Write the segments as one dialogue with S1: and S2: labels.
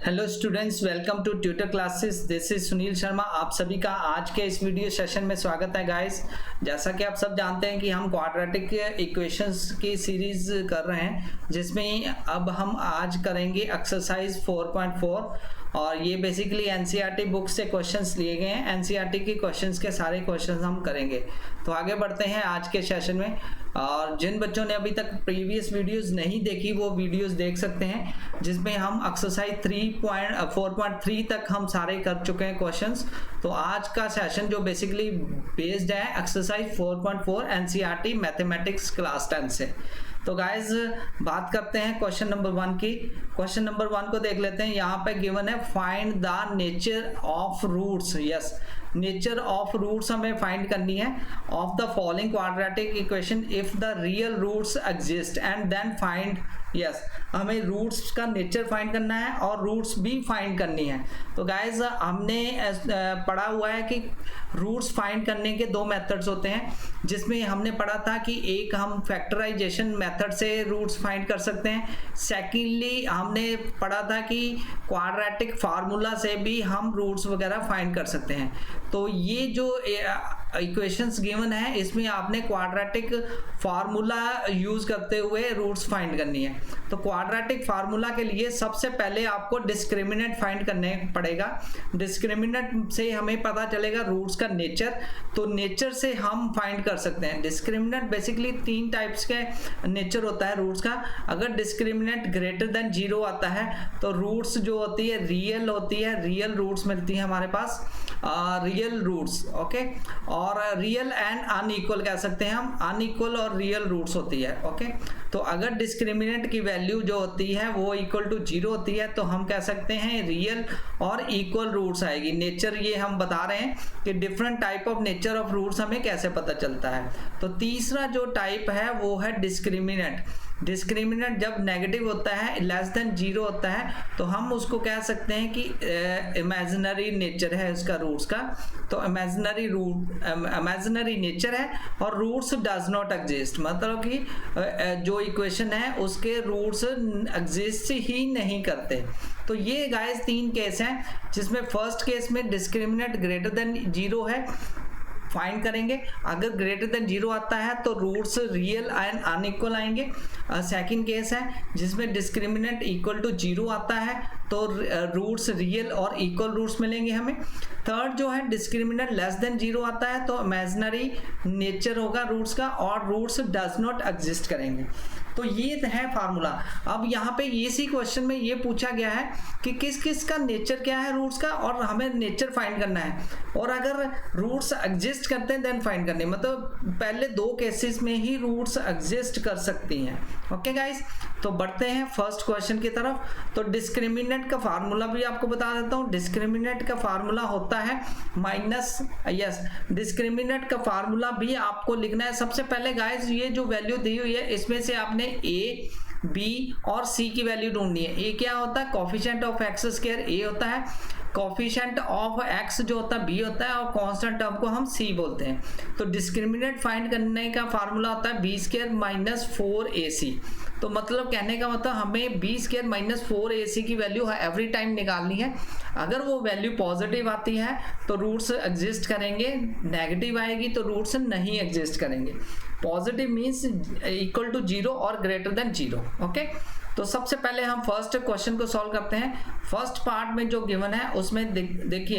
S1: Hello students, welcome to tutor classes. This is Sunil Sharma. आप सभी का आज के इस वीडियो सेशन में स्वागत है गाइस। जैसा कि आप सब जानते हैं कि हम क्वाड्रेटिक इक्वेशंस की सीरीज कर रहे हैं, जिसमें अब हम आज करेंगे एक्सरसाइज 4.4 और ये बेसिकली एनसीईआरटी बुक से क्वेश्चंस लिए गए हैं। एनसीईआरटी के क्वेश्चंस के सारे क्वेश्चंस हम करेंगे। तो आगे बढ़ते हैं आज के सेशन में। और जिन बच्चों ने अभी तक प्रीवियस वीडियोस नहीं देखी वो वीडियोस देख सकते हैं, जिसमें हम एक्सरसाइज 4.3 तक हम सारे कर चुके हैं क्वेश्चंस। तो आज का सेशन जो बेसिकली बेस्ड है एक्सरसाइज 4.4 एनसीईआरटी मैथमेटिक्स क्लास 10 से। तो गाइज बात करते हैं क्वेश्चन नंबर 1 की। क्वेश्चन नंबर 1 को देख लेते हैं। यहाँ पे गिवन है find the nature of roots. Yes, nature of roots हमें फाइंड करनी है of the following quadratic equation if the real roots exist and then find. Yes, हमें रूट्स का नेचर फाइंड करना है और रूट्स भी फाइंड करनी है। तो गाइज हमने पढ़ा हुआ है कि रूट्स फाइंड करने के दो मेथड्स होते हैं, जिसमें हमने पढ़ा था कि एक हम फैक्टराइजेशन मेथड से रूट्स फाइंड कर सकते हैं। सेकेंडली हमने पढ़ा था कि क्वाड्रेटिक फार्मूला से भी हम रूट्स वगैरह फाइंड कर सकते हैं। तो ये जो इक्वेशंस गिवन है, इसमें आपने क्वाड्रेटिक फार्मूला यूज करते हुए रूट्स फाइंड करनी है। तो क्वाड्रेटिक फार्मूला के लिए सबसे पहले आपको डिस्क्रिमिनेंट फाइंड करने पड़ेगा। डिस्क्रिमिनेंट से हमें पता चलेगा रूट्स का नेचर। तो नेचर से हम फाइंड कर सकते हैं। डिस्क्रिमिनेंट बेसिकली 3 टाइप्स के नेचर होता है रूट्स का। अगर डिस्क्रिमिनेंट ग्रेटर देन 0 आता है तो रूट्स जो होती है रियल होती है, रियल रूट्स मिलती है हमारे पास, रियल रूट्स। ओके, और रियल एंड अनइक्वल कह सकते हैं हम, अनइक्वल और रियल रूट्स होती है। ओके, तो अगर डिस्क्रिमिनेंट की वैल्यू जो होती है वो इक्वल टू 0 होती है तो हम कह सकते हैं रियल और इक्वल रूट्स आएगी। नेचर ये हम बता रहे हैं कि different type of nature of roots हमें कैसे पता चलता है। तो तीसरा जो टाइप है वो है डिस्क्रिमिनेंट। डिस्क्रिमिनेंट जब नेगेटिव होता है, लेस देन 0 होता है, तो हम उसको कह सकते हैं कि इमेजिनरी नेचर है उसका रूट्स का। तो इमेजिनरी नेचर है और रूट्स डज नॉट एग्जिस्ट, मतलब कि जो इक्वेशन है उसके रूट्स एग्जिस्ट ही नहीं करते। तो ये गाइस 3 केस हैं, जिसमें फर्स्ट केस में डिस्क्रिमिनेंट ग्रेटर देन 0 है, फाइंड करेंगे। अगर ग्रेटर देन 0 आता है तो रूट्स रियल एंड अनइक्वल आएंगे। सेकंड केस है जिसमें डिस्क्रिमिनेंट इक्वल टू 0 आता है तो रूट्स रियल और इक्वल रूट्स मिलेंगे हमें। थर्ड जो है डिस्क्रिमिनेंट लेस देन 0 आता है तो इमेजिनरी नेचर होगा रूट्स का और रूट्स डज नॉट एग्जिस्ट करेंगे। तो ये है फार्मूला। अब यहाँ पे इसी क्वेश्चन में ये पूछा गया है कि किस किस का नेचर क्या है रूट्स का, और हमें नेचर फाइंड करना है। और अगर रूट्स एग्जिस्ट करते हैं देन फाइंड करनी, मतलब पहले 2 केसेस में ही रूट्स एग्जिस्ट कर सकती हैं। ओके गाइस, तो बढ़ते हैं फर्स्ट क्वेश्चन की तरफ। तो डिस्क्रिमिनेंट का फार्मूला भी आपको बता देता हूँ। डिस्क्रिमिनेंट का फार्मूला होता है डिस्क्रिमिनेंट का फार्मूला भी आपको लिखना है। सबसे पहले गाइस ये जो वैल्यू दी हुई है इसमें से आपने ए, बी और सी की वैल्यू ढूंढनी है। ए क्या होता है? कोफिशिएंट ऑफ एक्स स्क्वायर ए होता है, कोफिशिएंट ऑफ एक्स जो होता है बी होता है, और कांस्टेंट टर्म को हम सी बोलते हैं। तो डिस्क्रिमिनेंट फाइंड करने का फार्मूला होता है बी स्क्वायर माइनस 4ac। तो मतलब कहने का मतलब हमें बी स्क्वायर माइनस 4ac की वैल्यू एवरी टाइम निकालनी है। अगर वो वैल्यू पॉजिटिव आती है तो रूट्स एग्जिस्ट करेंगे, नेगेटिव आएगी तो रूट्स नहीं एग्जिस्ट करेंगे। पॉजिटिव मीन्स इक्वल टू 0 और ग्रेटर देन 0। ओके, तो सबसे पहले हम फर्स्ट क्वेश्चन को सॉल्व करते हैं। फर्स्ट पार्ट में जो गिवन है उसमें देखिए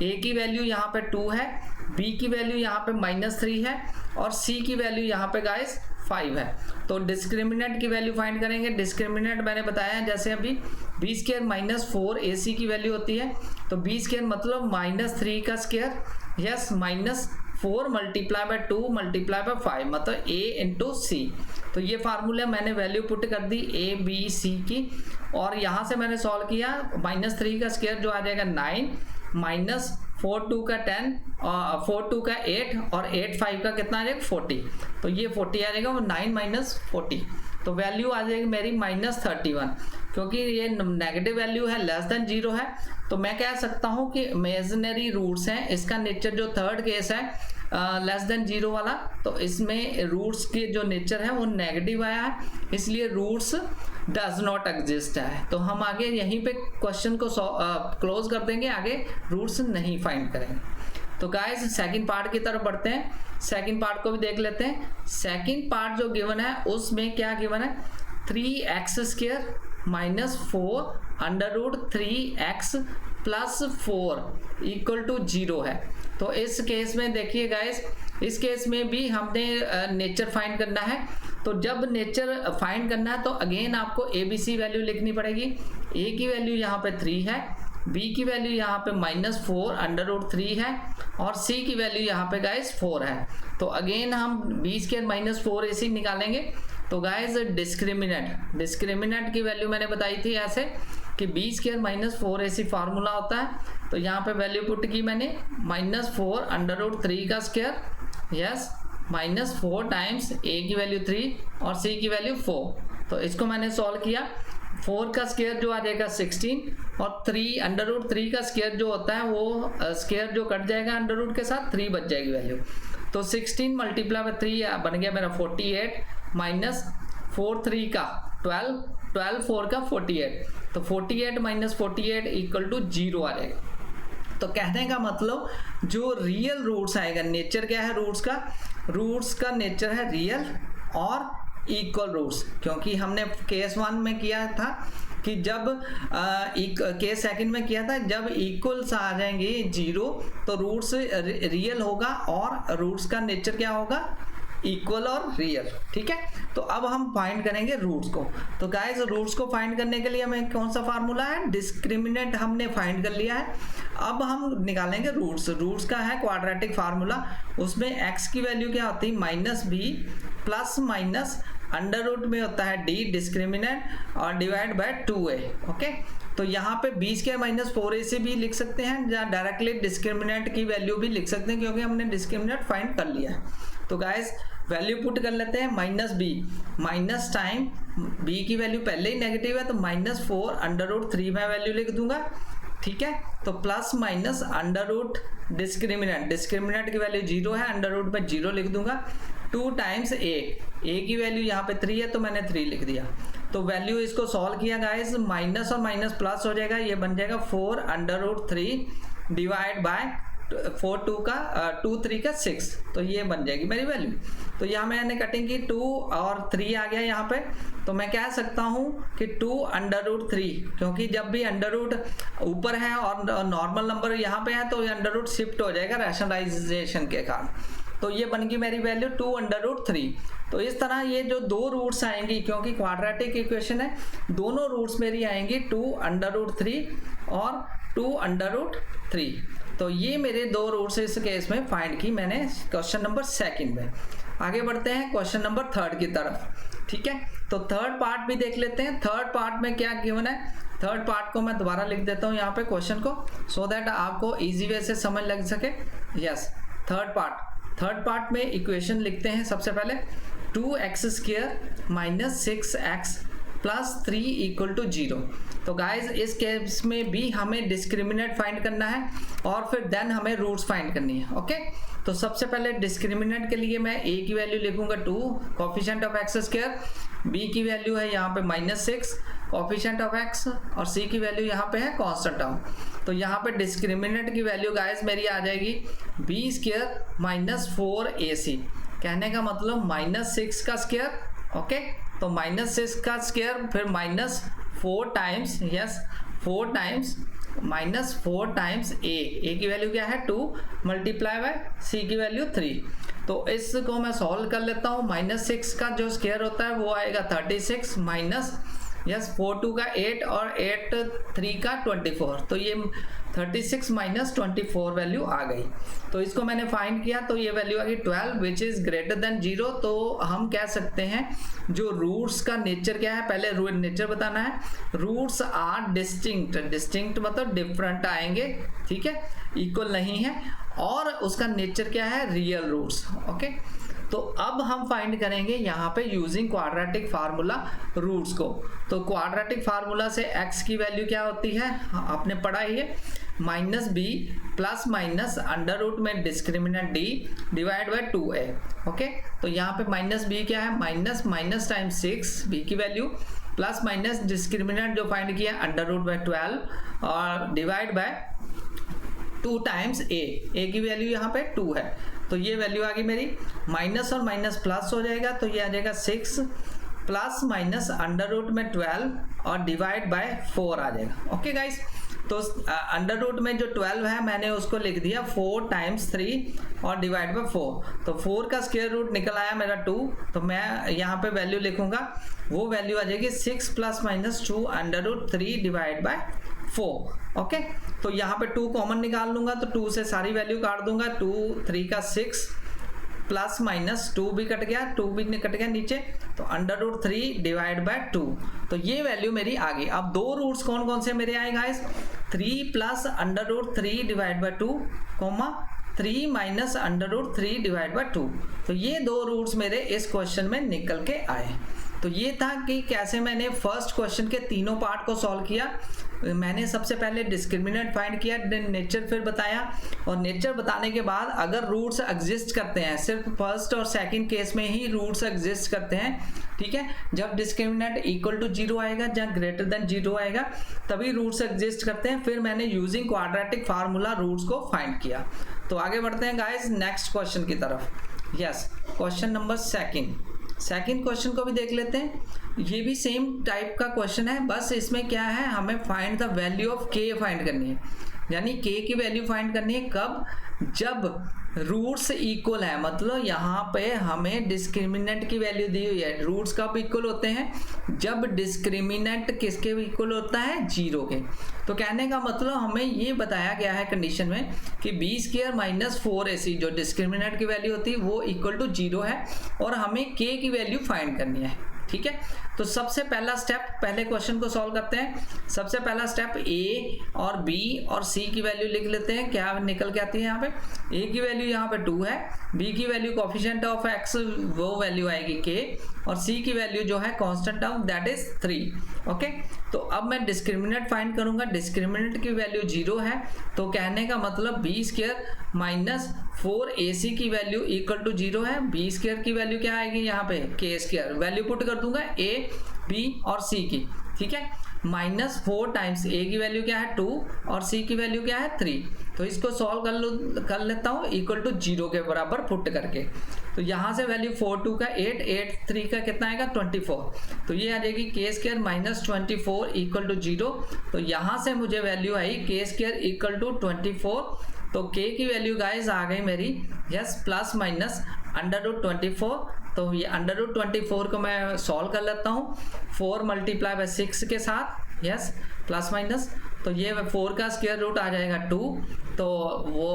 S1: ए की वैल्यू यहाँ पे 2 है, बी की वैल्यू यहाँ पे -3 है और सी की वैल्यू यहाँ पे गाइस 5 है। तो डिस्क्रिमिनेंट की वैल्यू फाइंड करेंगे। डिस्क्रिमिनेंट मैंने बताया जैसे अभी बी स्क्वायर माइनस 4ac की वैल्यू होती है, तो बी स्क्वायर मतलब -3 का square, yes, -4 multiply by 2 multiply by 5 मतलब a इंटू सी। तो ये फार्मूला मैंने वैल्यू पुट कर दी a b c की, और यहाँ से मैंने सॉल्व किया। -3 का स्क्वायर जो आ जाएगा 9, माइनस 4 2 का 10, 4 2 का 8 और 8 5 का कितना आ जाएगा 40। तो ये 40 आ जाएगा, 9 माइनस 40, तो वैल्यू आ जाएगी मेरी -31। क्योंकि ये नेगेटिव वैल्यू है, लेस देन 0 है, तो मैं कह सकता हूँ कि इमेजिनरी रूट्स हैं। इसका नेचर जो थर्ड केस है लेस देन 0 वाला, तो इसमें रूट्स के जो नेचर है वो नेगेटिव आया है, इसलिए रूट्स डज नॉट एग्जिस्ट है। तो हम आगे यहीं पे क्वेश्चन को क्लोज कर देंगे, आगे रूट्स नहीं फाइंड करेंगे। तो गाइस सेकंड पार्ट की तरफ बढ़ते हैं, सेकंड पार्ट को भी देख लेते हैं। सेकंड पार्ट जो गिवन है उसमें क्या गिवन है, 3x² minus 4 under root 3x plus 4 equal to 0 है। तो इस केस में देखिए गाइस, इस केस में भी हमने नेचर फाइंड करना है। तो जब नेचर फाइंड करना है तो अगेन आपको ABC वैल्यू लिखनी पड़ेगी। A की वैल्यू यहाँ पे 3 है, B की वैल्यू यहाँ पे -4 अंडर रूट 3 है, और C की वैल्यू यहाँ पे गाइस 4 है। तो अगेन हम B² माइनस 4AC निकालेंगे। तो गाइस डिस्क्रिमिनेंट की वैल्यू मैंने बताई थी ऐसे कि B² माइनस 4AC फार्मूला होता है। तो यहाँ पे वैल्यू पुट की मैंने -4 अंडर रूट 3 का स्क्वायर, यस, -4 टाइम्स A की वैल्यू 3 और C की वैल्यू 4। तो इसको मैंने सॉल्व किया, 4 का स्क्वायर जो आ जाएगा 16 और 3 अंडर रूट 3 का स्क्वायर जो होता है वो स्क्वायर जो कट जाएगा अंडर रूट के साथ, 3 बच जाएगी वैल्यू। तो 16 मल्टीप्लाई बाय 3 बन गया मेरा 48 माइनस 4 3 का 12 4 का 48। तो 48 माइनस 48 इक्वल टू 0 आ जाएगा। तो कहने का मतलब जो रियल रूट्स आएगा, नेचर क्या है रूट्स का नेचर है रियल और इक्वल रूट्स। क्योंकि हमने केस 1 में किया था कि जब केस सेकंड में किया था, जब इक्वल्स आ जाएंगे 0 तो रूट्स रियल होगा और रूट्स का नेचर क्या होगा, इक्वल और रियल। ठीक है, तो अब हम फाइंड करेंगे रूट्स को। तो गाइस रूट्स को फाइंड करने के लिए हमें कौन सा फार्मूला है, डिस्क्रिमिनेंट हमने फाइंड कर लिया है। अब हम निकालेंगे रूट्स का है क्वाड्रेटिक फार्मूला। उसमें x की वैल्यू क्या होती है, -b plus minus under root में होता है d डिस्क्रिमिनेंट और डिवाइड बाय 2a। ओके, तो यहाँ पे B² माइनस 4AC भी लिख सकते हैं, या डायरेक्टली डिस्क्रिमिनेंट की वैल्यू भी लिख सकते हैं क्योंकि हमने डिस्क्रिमिनेंट फाइंड कर लिया है। तो गाइस वैल्यू पुट कर लेते हैं, -b माइनस टाइम b की वैल्यू पहले ही नेगेटिव है तो -4 अंडर रूट 3 में वैल्यू लिख दूंगा। ठीक है, तो plus minus under root discriminant की वैल्यू 0 है, अंडर रूट में 0 लिख दूंगा, 2 टाइम्स a की वैल्यू यहाँ पे 3 है तो मैंने 3 लिख दिया। तो वैल्यू इसको सॉल्व किया गाइस, माइनस और माइनस प्लस हो जाएगा, ये बन जाएगा 4 अंडर रूट 3 डिवाइड बाय 2 3 का 6। तो ये बन जाएगी मेरी वैल्यू। तो यहाँ मैंने कटिंग की, 2 और 3 आ गया यहाँ पे। तो मैं कह सकता हूँ कि 2 अंडर रूट 3, क्योंकि जब भी अंडर रूट ऊपर है और नॉर्मल नंबर यहाँ पे है तो ये अंडर रूट शिफ्ट हो जाएगा रैशनलाइजेशन के कारण। तो ये बन गई मेरी वैल्यू 2 अंडर रूट 3। तो इस तरह ये जो दो रूट्स आएंगी, क्योंकि क्वाड्रेटिक इक्वेशन है, दोनों रूट्स मेरी आएंगी 2 अंडर रूट 3 और 2 अंडर रूट 3। तो ये मेरे दो रूट्स इस केस में फाइंड की मैंने क्वेश्चन नंबर 2 में। आगे बढ़ते हैं क्वेश्चन नंबर 3 की तरफ। ठीक है, तो थर्ड पार्ट भी देख लेते हैं। थर्ड पार्ट में क्या गिवन है, थर्ड पार्ट को मैं दोबारा लिख देता हूँ यहाँ पे क्वेश्चन को, सो दैट आपको इजी वे से समझ लग सके। यस, थर्ड पार्ट में इक्वेशन लिखते हैं सबसे पहले, 2x² minus 6x plus 3 equal to 0। तो गाइज इस केस में भी हमें डिस्क्रिमिनेंट फाइंड करना है और फिर देन हमें रूट्स फाइंड करनी है। ओके, तो सबसे पहले डिस्क्रिमिनेंट के लिए मैं a की वैल्यू लिखूंगा 2 कोफिशिएंट ऑफ x², b की वैल्यू है यहाँ पे -6 कोफिशिएंट ऑफ x और c की वैल्यू यहाँ पे है कांस्टेंट टर्म। तो यहाँ पे डिस्क्रिमिनेंट की वैल्यू गाइज मेरी आ जाएगी b² माइनस 4ac। कहने का मतलब -6 का स्क्वायर। ओके, तो -6 का स्क्वायर फिर -4 times, yes 4 times -4 times a की वैल्यू क्या है 2 मल्टीप्लाई बाय c की वैल्यू 3। तो इसको मैं सॉल्व कर लेता हूँ। -6 का जो स्क्वायर होता है वो आएगा 36 माइनस 4 2 का 8 और 8 3 का 24। तो ये 36 माइनस 24 वैल्यू आ गई। तो इसको मैंने फाइंड किया तो ये वैल्यू आ गई 12 विच इज ग्रेटर देन 0। तो हम कह सकते हैं जो रूट्स का नेचर क्या है, पहले नेचर बताना है। रूट्स आर डिस्टिंक्ट मतलब डिफरेंट आएंगे, ठीक है, इक्वल नहीं है, और उसका नेचर क्या है, रियल रूट्स। ओके, तो अब हम फाइंड करेंगे यहाँ पे यूजिंग क्वाड्रेटिक फार्मूला रूट्स को। तो क्वाड्रेटिक फार्मूला से x की वैल्यू क्या होती है, आपने पढ़ा ही है, minus b plus minus under root में discriminant D divide by 2a। Okay, तो यहाँ पे माइनस बी क्या है, माइनस माइनस टाइम्स 6 बी की वैल्यू प्लस माइनस डिस्क्रिमिनेंट जो फाइंड किया अंडर रूट बाय 12 और डिवाइड बाय 2 टाइम्स ए की वैल्यू यहाँ पे 2 है, तो ये वैल्यू आ गई मेरी। माइनस और माइनस प्लस हो जाएगा, तो ये आ जाएगा 6 प्लस माइनस अंडर रूट में 12 और डिवाइड बाय 4 आ जाएगा। ओके गाइस, तो अंडर रूट में जो 12 है मैंने उसको लिख दिया 4 टाइम्स 3 और डिवाइड बाय 4, तो 4 का स्क्वायर रूट निकल आया मेरा 2, तो मैं यहाँ पे वैल्यू लिखूंगा, वो वैल्यू आ जाएगी 6 plus minus 2 under root 3 divide by 4। Okay, तो यहाँ पे 2 कॉमन निकाल लूंगा, तो 2 से सारी वैल्यू काट दूंगा, 2 3 का 6 प्लस माइनस 2 भी कट गया, 2 भी कट गया नीचे, तो अंडर रूट 3 डिवाइड बाय 2, तो ये वैल्यू मेरी आ गई। अब दो रूट्स कौन कौन से मेरे आए guys, 3 plus under root 3 divide by 2 comma 3 minus under root 3 divide by 2, तो ये दो रूट्स मेरे इस क्वेश्चन में निकल के आए। तो ये था कि कैसे मैंने फर्स्ट क्वेश्चन के तीनों पार्ट को सॉल्व किया। मैंने सबसे पहले डिस्क्रिमिनेंट फाइंड किया, नेचर फिर बताया, और नेचर बताने के बाद अगर रूट्स एग्जिस्ट करते हैं, सिर्फ फर्स्ट और सेकंड केस में ही रूट्स एग्जिस्ट करते हैं, ठीक है, जब डिस्क्रिमिनेंट इक्वल टू 0 आएगा, जब ग्रेटर देन 0 आएगा तभी रूट्स एग्जिस्ट करते हैं। फिर मैंने यूजिंग क्वाड्रेटिक फार्मूला रूट्स को फाइंड किया। तो आगे बढ़ते हैं गाइस नेक्स्ट क्वेश्चन की तरफ। Yes, question number second question को भी देख लेते हैं। ये भी सेम टाइप का क्वेश्चन है, बस इसमें क्या है, हमें फाइंड द वैल्यू ऑफ के फाइंड करनी है, यानी के की वैल्यू फाइंड करनी है कब, जब रूट्स इक्वल है, मतलब यहाँ पे हमें डिस्क्रिमिनेंट की वैल्यू दी हुई है। रूट्स कब इक्वल होते हैं, जब डिस्क्रिमिनेंट किसके इक्वल होता है, 0 के। तो कहने का मतलब हमें ये बताया गया है कंडीशन में कि बी स्क्वायर माइनस 4ac जो डिस्क्रिमिनेंट की वैल्यू होती है वो इक्वल टू 0 है, और हमें के की वैल्यू फाइंड करनी है, ठीक है। तो सबसे पहला स्टेप, पहले क्वेश्चन को सॉल्व करते हैं। सबसे पहला स्टेप ए और बी और सी की वैल्यू लिख लेते हैं, क्या निकल के आती है यहाँ पे। ए की वैल्यू यहाँ पे 2 है, बी की वैल्यू कोफिशिएंट ऑफ एक्स वो वैल्यू आएगी के, और सी की वैल्यू जो है constant term that is 3। Okay, तो अब मैं डिस्क्रिमिनेंट फाइंड करूंगा, डिस्क्रिमिनेंट की वैल्यू 0 है, तो कहने का मतलब बी स्क्वायर माइनस 4ac की वैल्यू इक्वल टू 0 है। बी स्क्वायर की वैल्यू क्या आएगी यहाँ पे, के स्क्वायर, वैल्यू पुट कर दूंगा ए बी और सी की, ठीक है। माइनस 4 टाइम्स ए की वैल्यू क्या है 2 और सी की वैल्यू क्या है 3, तो इसको सॉल्व कर लेता हूँ इक्वल टू 0 के बराबर पुट करके। तो यहाँ से वैल्यू 4 2 का 8, 8 3 का कितना आएगा 24, तो ये आ जाएगी के स्क्वायर माइनस 24 इक्वल टू 0। तो यहाँ से मुझे वैल्यू आई के स्क्वायर इक्वल टू 24, तो के की वैल्यू गाइस आ गई मेरी, yes, plus minus under root 24। तो ये अंडर रूट 24 को मैं सॉल्व कर लेता हूँ 4 मल्टीप्लाई बाय 6 के साथ, यस, प्लस माइनस, तो ये 4 का स्क्वायर रूट आ जाएगा 2, तो वो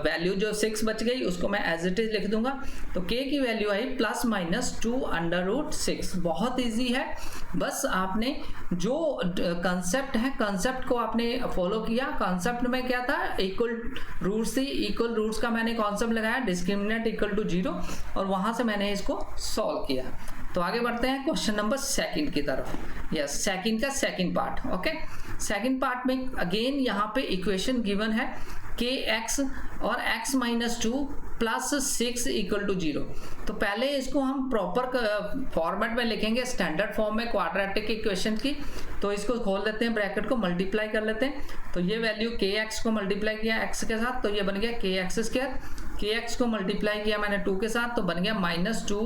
S1: वैल्यू जो 6 बच गई उसको मैं एज इट इज लिख दूंगा। तो के की वैल्यू आई प्लस माइनस 2 अंडर रूट 6। बहुत इजी है, बस आपने जो कंसेप्ट है कंसेप्ट को आपने फॉलो किया। कंसेप्ट में क्या था, इक्वल रूट्स थी, इक्वल रूट्स का मैंने कॉन्सेप्ट लगाया, डिस्क्रिमिनेंट इक्वल टू 0, और वहां से मैंने इसको सॉल्व किया। तो आगे बढ़ते हैं क्वेश्चन नंबर सेकंड की तरफ। यस, सेकंड का second part. Okay, second part में अगेन यहाँ पे इक्वेशन गिवन है के एक्स और x minus 2 plus 6 equal to 0। तो पहले इसको हम प्रॉपर फॉर्मेट में लिखेंगे, स्टैंडर्ड फॉर्म में क्वाड्रेटिक इक्वेशन की। तो इसको खोल देते हैं, ब्रैकेट को मल्टीप्लाई कर लेते हैं। तो ये वैल्यू के एक्स को मल्टीप्लाई किया x के साथ, तो ये बन गया के एक्स स्क्वायर। के एक्स को मल्टीप्लाई किया मैंने 2 के साथ, तो बन गया minus 2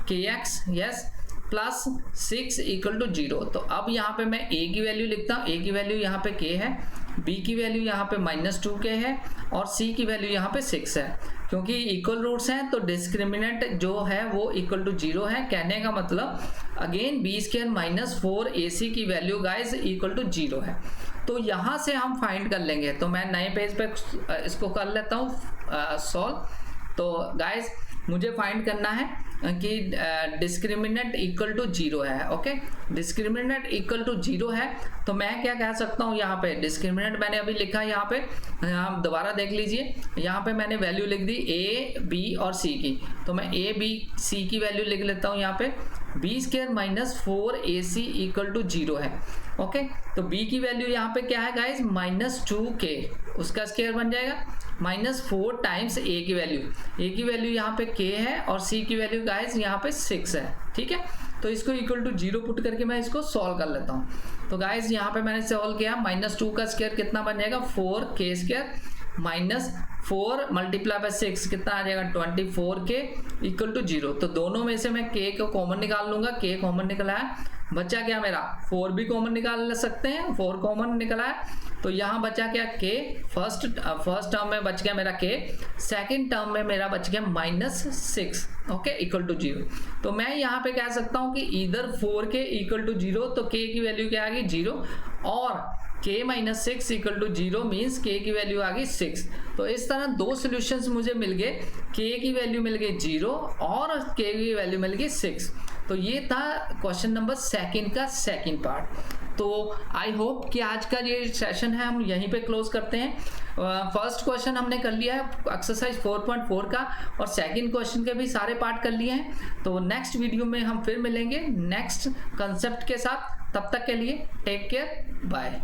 S1: k x, yes, plus 6 equal to 0। तो अब यहाँ पे मैं a की वैल्यू लिखता हूँ, a की वैल्यू यहाँ पे k है, b की वैल्यू यहाँ पे माइनस 2k है, और c की वैल्यू यहाँ पे 6 है। क्योंकि इक्वल रूट्स हैं तो डिस्क्रिमिनेंट जो है वो इक्वल टू 0 है। कहने का मतलब again B square minus 4ac की वैल्यू गाइज इक्वल टू 0 है। तो यहाँ से हम फाइंड कर लेंगे। तो मैं नए पेज पे इसको कर लेता हूँ सॉल्व। तो गाइज मुझे फाइंड करना है कि डिस्क्रिमिनेंट इक्वल टू 0 है। ओके, डिस्क्रिमिनेंट इक्वल टू 0 है, तो मैं क्या कह सकता हूँ, यहाँ पे डिस्क्रिमिनेंट मैंने अभी लिखा है, यहाँ पे आप दोबारा देख लीजिए, यहाँ पे मैंने वैल्यू लिख दी a b और c की। तो मैं a b c की वैल्यू लिख लेता हूँ यहाँ पे, b square minus 4ac equal to 0 है। ओके, तो b की वैल्यू यहाँ पे क्या है गाइज, -2k, उसका स्क्वायर बन जाएगा -4 टाइम्स a की वैल्यू यहाँ पे k है और c की वैल्यू गाइज यहाँ पे 6 है। ठीक है, तो इसको इक्वल टू 0 पुट करके मैं इसको सॉल्व कर लेता हूँ। तो गाइज यहाँ पे मैंने सॉल्व किया, -2 का स्क्वायर कितना बन जाएगा, 4k स्क्वायर -4 मल्टीप्लाई बाय 6 कितना आ जाएगा, 24k इक्वल टू 0। तो दोनों में से मैं k को कॉमन निकाल लूंगा, k कॉमन निकला है, बचा क्या मेरा 4 भी कॉमन निकाल सकते हैं, 4 कॉमन निकला है, तो यहाँ बचा क्या k, फर्स्ट टर्म में बच गया मेरा k, सेकंड टर्म में मेरा बच गया -6, ओके, इक्वल टू 0। तो मैं यहाँ पे कह सकता हूँ कि इधर 4k इक्वल टू 0, तो k की वैल्यू क्या आ गई 0, और k - 6 equal to 0 means k की वैल्यू आ गई 6। तो इस तरह दो सॉल्यूशंस मुझे मिल गए, k की वैल्यू मिल गई 0 और k की वैल्यू मिल गई 6। तो ये था क्वेश्चन नंबर सेकंड का सेकंड पार्ट। तो आई होप कि आज का ये सेशन है हम यहीं पे क्लोज करते हैं। फर्स्ट क्वेश्चन हमने कर लिया है एक्सरसाइज 4.4 का, और सेकंड क्वेश्चन के भी सारे पार्ट कर लिए हैं। तो नेक्स्ट वीडियो में हम फिर मिलेंगे नेक्स्ट कंसेप्ट के साथ, तब तक के लिए टेक केयर, बाय।